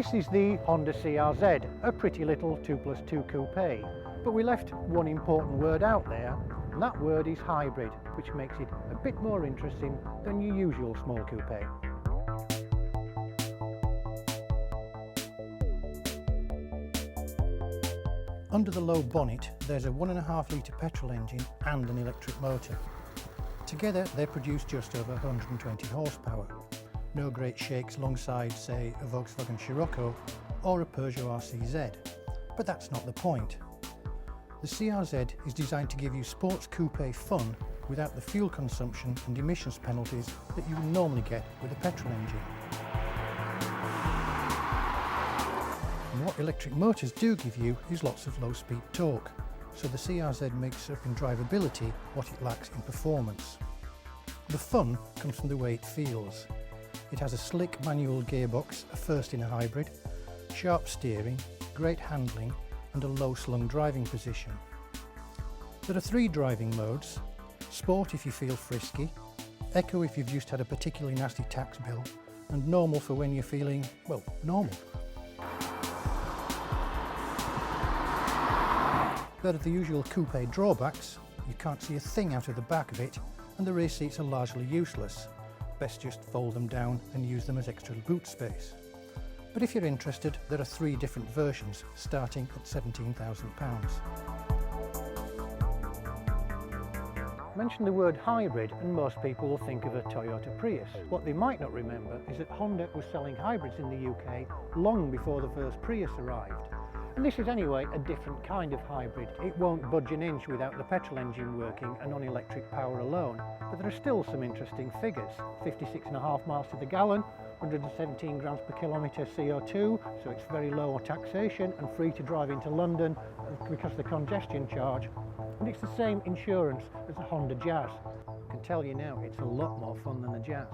This is the Honda CR-Z, a pretty little 2+2 coupe. But we left one important word out there, and that word is hybrid, which makes it a bit more interesting than your usual small coupe. Under the low bonnet there's a 1.5 litre petrol engine and an electric motor. Together they produce just over 120 horsepower. No great shakes alongside, say, a Volkswagen Scirocco or a Peugeot RCZ. But that's not the point. The CR-Z is designed to give you sports coupe fun without the fuel consumption and emissions penalties that you would normally get with a petrol engine. And what electric motors do give you is lots of low-speed torque, so the CR-Z makes up in drivability what it lacks in performance. The fun comes from the way it feels. It has a slick manual gearbox, a first in a hybrid, sharp steering, great handling and a low-slung driving position. There are 3 driving modes: Sport if you feel frisky, Eco if you've just had a particularly nasty tax bill, and Normal for when you're feeling, well, normal. There are the usual coupe drawbacks. You can't see a thing out of the back of it, and the rear seats are largely useless. Best just fold them down and use them as extra boot space. But if you're interested, there are 3 different versions, starting at £17,000. Mention the word hybrid and most people will think of a Toyota Prius. What they might not remember is that Honda was selling hybrids in the UK long before the first Prius arrived. And this is anyway a different kind of hybrid. It won't budge an inch without the petrol engine working and on electric power alone. But there are still some interesting figures. 56.5 miles to the gallon, 117 grams per kilometre CO2, so it's very low on taxation and free to drive into London because of the congestion charge. And it's the same insurance as a Honda Jazz. I can tell you now, it's a lot more fun than a Jazz.